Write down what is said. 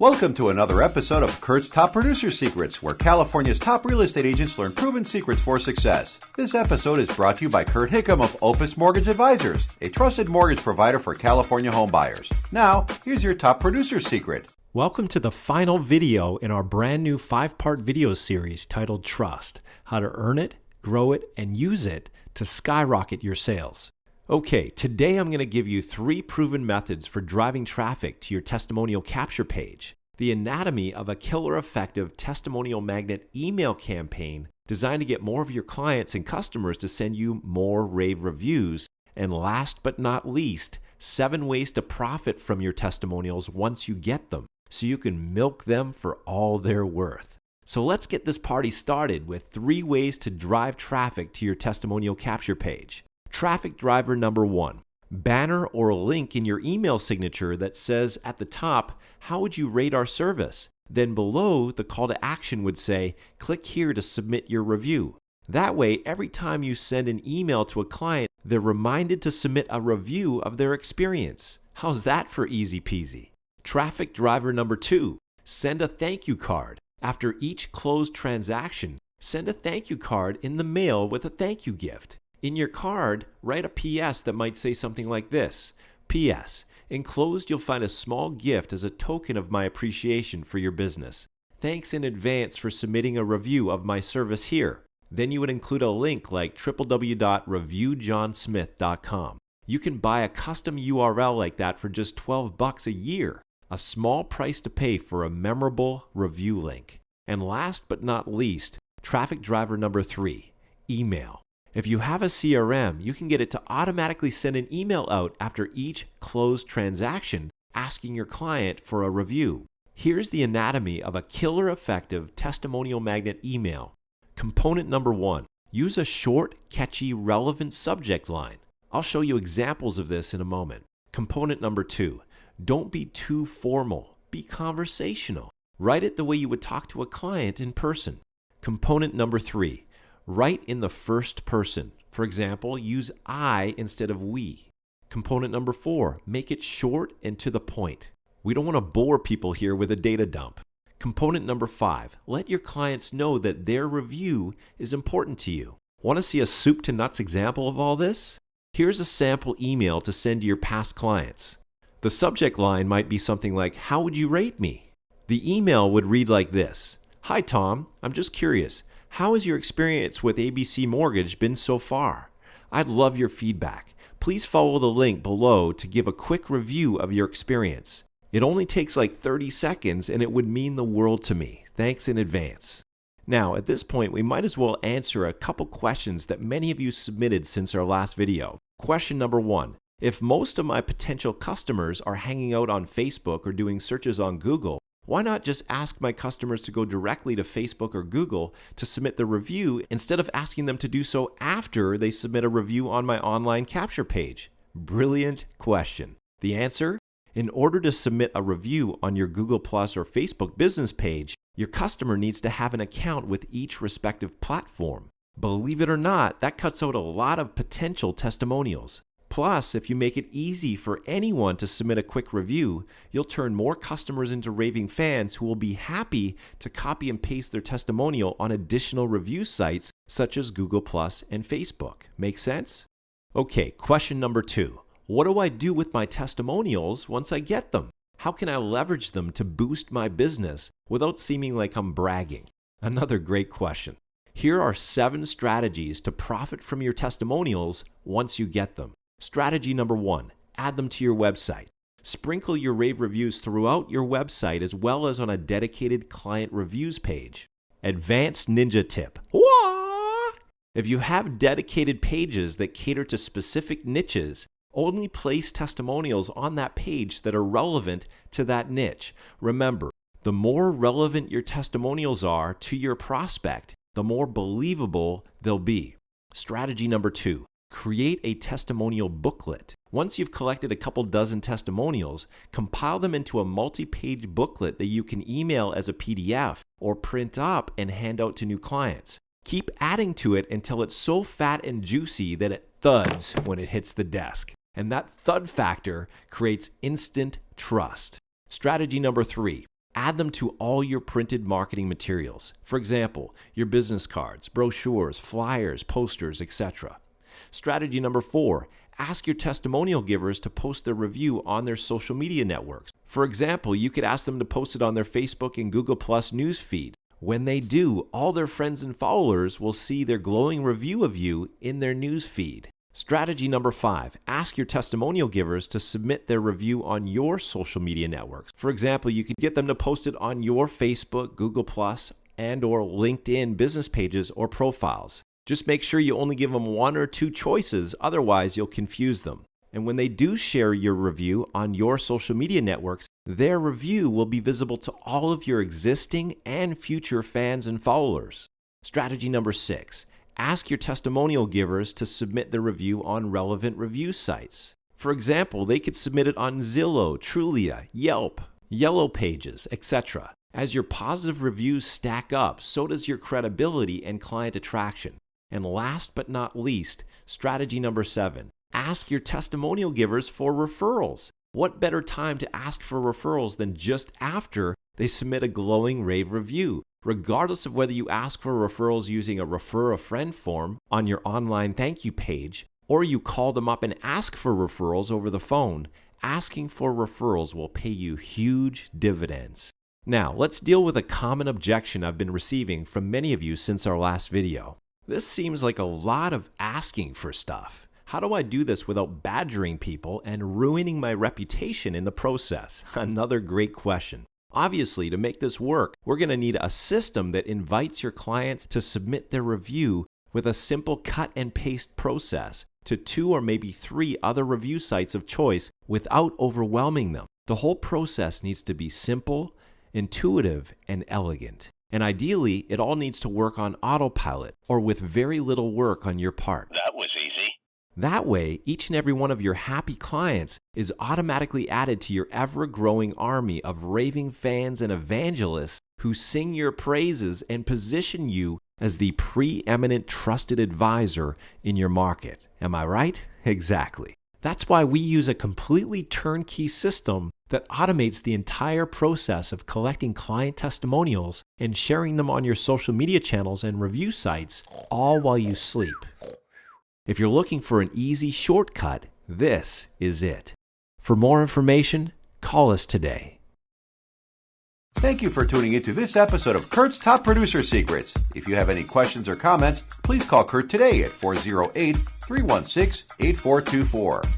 Welcome to another episode of Kurt's Top Producer Secrets, where California's top real estate agents learn proven secrets for success. This episode is brought to you by Kurt Hickam of Opus Mortgage Advisors, a trusted mortgage provider for California home buyers. Now, here's your top producer secret. Welcome to the final video in our brand new 5-part video series titled Trust: How to Earn It, Grow It, and Use It to Skyrocket Your Sales. Okay, today I'm going to give you 3 proven methods for driving traffic to your testimonial capture page. The anatomy of a killer effective testimonial magnet email campaign designed to get more of your clients and customers to send you more rave reviews. And last but not least, 7 ways to profit from your testimonials once you get them, so you can milk them for all they're worth. So let's get this party started with 3 ways to drive traffic to your testimonial capture page. Traffic driver number 1, banner or a link in your email signature that says at the top, "How would you rate our service?" Then below, the call to action would say, "Click here to submit your review." That way, every time you send an email to a client, they're reminded to submit a review of their experience. How's that for easy peasy? Traffic driver number 2, send a thank you card. After each closed transaction, send a thank you card in the mail with a thank you gift. In your card, write a PS that might say something like this: PS, enclosed you'll find a small gift as a token of my appreciation for your business. Thanks in advance for submitting a review of my service here. Then you would include a link like www.reviewjohnsmith.com. You can buy a custom URL like that for just $12 a year, a small price to pay for a memorable review link. And last but not least, traffic driver number 3, email. If you have a CRM, you can get it to automatically send an email out after each closed transaction asking your client for a review. Here's the anatomy of a killer effective testimonial magnet email. Component number 1, use a short, catchy, relevant subject line. I'll show you examples of this in a moment. Component number 2, don't be too formal, be conversational. Write it the way you would talk to a client in person. Component number 3, write in the first person. For example, use I instead of we. Component number 4, make it short and to the point. We don't want to bore people here with a data dump. Component number 5, let your clients know that their review is important to you. Want to see a soup to nuts example of all this? Here's a sample email to send to your past clients. The subject line might be something like, "How would you rate me?" The email would read like this: "Hi Tom, I'm just curious. How has your experience with ABC Mortgage been so far? I'd love your feedback. Please follow the link below to give a quick review of your experience. It only takes like 30 seconds and it would mean the world to me. Thanks in advance." Now, at this point, we might as well answer a couple questions that many of you submitted since our last video. Question number 1, if most of my potential customers are hanging out on Facebook or doing searches on Google, why not just ask my customers to go directly to Facebook or Google to submit the review instead of asking them to do so after they submit a review on my online capture page? Brilliant question. The answer? In order to submit a review on your Google Plus or Facebook business page, your customer needs to have an account with each respective platform. Believe it or not, that cuts out a lot of potential testimonials. Plus, if you make it easy for anyone to submit a quick review, you'll turn more customers into raving fans who will be happy to copy and paste their testimonial on additional review sites such as Google Plus and Facebook. Make sense? Okay, question number 2. What do I do with my testimonials once I get them? How can I leverage them to boost my business without seeming like I'm bragging? Another great question. Here are 7 strategies to profit from your testimonials once you get them. Strategy number 1, add them to your website. Sprinkle your rave reviews throughout your website as well as on a dedicated client reviews page. Advanced ninja tip. Wah! If you have dedicated pages that cater to specific niches, only place testimonials on that page that are relevant to that niche. Remember, the more relevant your testimonials are to your prospect, the more believable they'll be. Strategy number 2. Create a testimonial booklet. Once you've collected a couple dozen testimonials, compile them into a multi-page booklet that you can email as a PDF or print up and hand out to new clients. Keep adding to it until it's so fat and juicy that it thuds when it hits the desk. And that thud factor creates instant trust. Strategy number 3. Add them to all your printed marketing materials. For example, your business cards, brochures, flyers, posters, etc. Strategy number 4, ask your testimonial givers to post their review on their social media networks. For example, you could ask them to post it on their Facebook and Google Plus news feed. When they do, all their friends and followers will see their glowing review of you in their news feed. Strategy number 5, ask your testimonial givers to submit their review on your social media networks. For example, you could get them to post it on your Facebook, Google Plus, and or LinkedIn business pages or profiles. Just make sure you only give them 1 or 2 choices, otherwise you'll confuse them. And when they do share your review on your social media networks, their review will be visible to all of your existing and future fans and followers. Strategy number 6, ask your testimonial givers to submit their review on relevant review sites. For example, they could submit it on Zillow, Trulia, Yelp, Yellow Pages, etc. As your positive reviews stack up, so does your credibility and client attraction. And last but not least, strategy number 7, ask your testimonial givers for referrals. What better time to ask for referrals than just after they submit a glowing rave review? Regardless of whether you ask for referrals using a refer a friend form on your online thank you page, or you call them up and ask for referrals over the phone, asking for referrals will pay you huge dividends. Now, let's deal with a common objection I've been receiving from many of you since our last video. This seems like a lot of asking for stuff. How do I do this without badgering people and ruining my reputation in the process? Another great question. Obviously, to make this work, we're going to need a system that invites your clients to submit their review with a simple cut and paste process to 2 or maybe 3 other review sites of choice without overwhelming them. The whole process needs to be simple, intuitive, and elegant. And ideally, it all needs to work on autopilot or with very little work on your part. That was easy. That way, each and every one of your happy clients is automatically added to your ever-growing army of raving fans and evangelists who sing your praises and position you as the preeminent trusted advisor in your market. Am I right? Exactly. That's why we use a completely turnkey system that automates the entire process of collecting client testimonials and sharing them on your social media channels and review sites, all while you sleep. If you're looking for an easy shortcut, this is it. For more information, call us today. Thank you for tuning into this episode of Kurt's Top Producer Secrets. If you have any questions or comments, please call Kurt today at 408-316-8424.